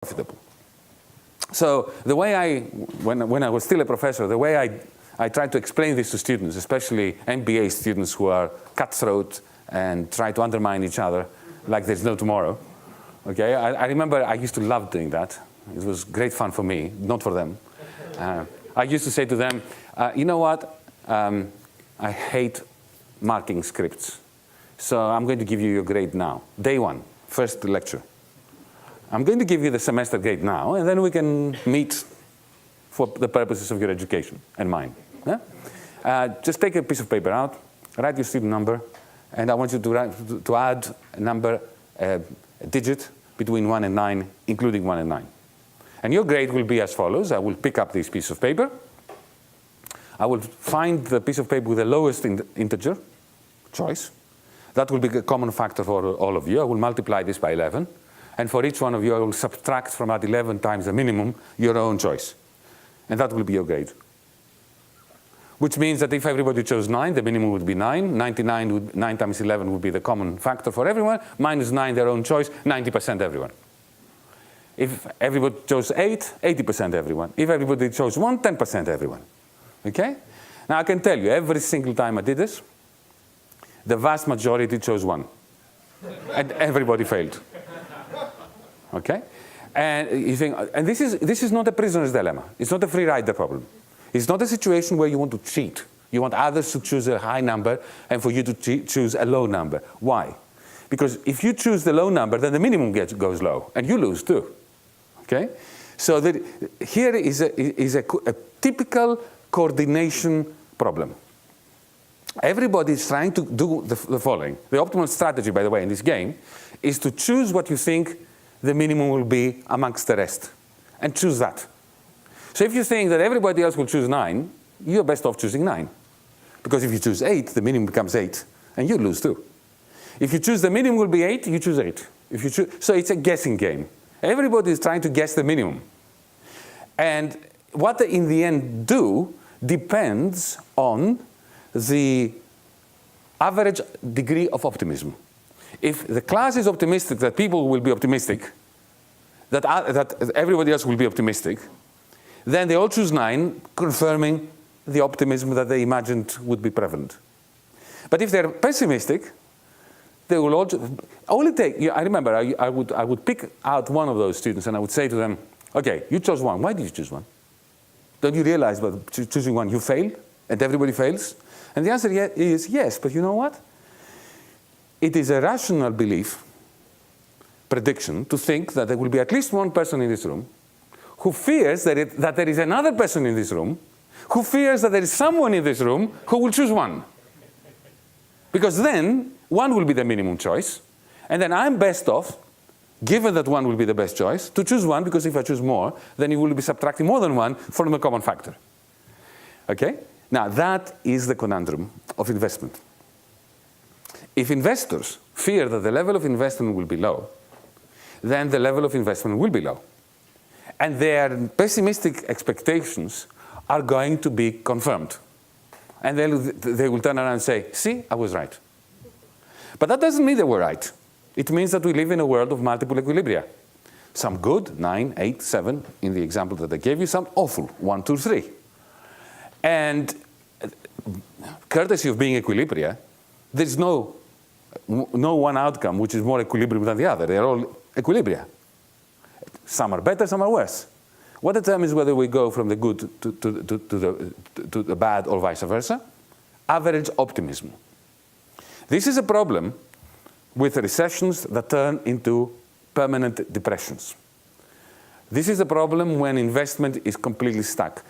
profitable. So the way when I was still a professor, the way I tried to explain this to students, especially MBA students who are cutthroat and try to undermine each other like there's no tomorrow. Okay, I remember I used to love doing that. It was great fun for me, not for them. I used to say to them, you know what, I hate marking scripts. So I'm going to give you your grade now. Day one, first lecture. I'm going to give you the semester grade now, and then we can meet for the purposes of your education and mine. Yeah? Just take a piece of paper out, write your student number, and I want you to add a number, a digit between 1 and 9, including 1 and 9. And your grade will be as follows. I will pick up this piece of paper. I will find the piece of paper with the lowest integer choice. That will be a common factor for all of you. I will multiply this by 11. And for each one of you, I will subtract from that 11 times the minimum your own choice. And that will be your grade. Which means that if everybody chose 9, the minimum would be 9. 9 times 11 would be the common factor for everyone. Minus 9, their own choice, 90% everyone. If everybody chose 8, 80% everyone. If everybody chose 1, 10% everyone. Okay? Now I can tell you, every single time I did this, the vast majority chose 1. And everybody failed. Okay? And you think, and this is not a prisoner's dilemma. It's not a free rider problem. It's not a situation where you want to cheat. You want others to choose a high number and for you to choose a low number. Why? Because if you choose the low number, then the minimum goes low, and you lose too. Okay? So here is a typical coordination problem. Everybody is trying to do the following. The optimal strategy, by the way, in this game is to choose what you think the minimum will be amongst the rest, and choose that. So if you think that everybody else will choose 9, you're best off choosing 9. Because if you choose 8, the minimum becomes 8, and you lose too. If you choose the minimum will be 8, you choose 8. If you choose, so it's a guessing game. Everybody is trying to guess the minimum. And what they in the end do depends on the average degree of optimism. If the class is optimistic that people will be optimistic, that everybody else will be optimistic, then they all choose 9, confirming the optimism that they imagined would be prevalent. But if they're pessimistic, they will all only take. I remember I would pick out one of those students and I would say to them, "Okay, you chose 1. Why did you choose 1? Don't you realize by choosing 1 you fail and everybody fails?" And the answer is yes. But you know what? It is a rational belief, prediction, to think that there will be at least one person in this room who fears that there is another person in this room who fears that there is someone in this room who will choose 1. Because then 1 will be the minimum choice, and then I'm best off, given that 1 will be the best choice, to choose 1, because if I choose more, then you will be subtracting more than 1 from the common factor. Okay? Now that is the conundrum of investment. If investors fear that the level of investment will be low, then the level of investment will be low. And their pessimistic expectations are going to be confirmed. And they will turn around and say, "See, I was right." But that doesn't mean they were right. It means that we live in a world of multiple equilibria. Some good, 9, 8, 7, in the example that I gave you, some awful, 1, 2, 3. And courtesy of being equilibria, there's no one outcome which is more equilibrium than the other. They're all equilibria. Some are better, some are worse. What determines whether we go from the good to the bad or vice versa? Average optimism. This is a problem with recessions that turn into permanent depressions. This is a problem when investment is completely stuck.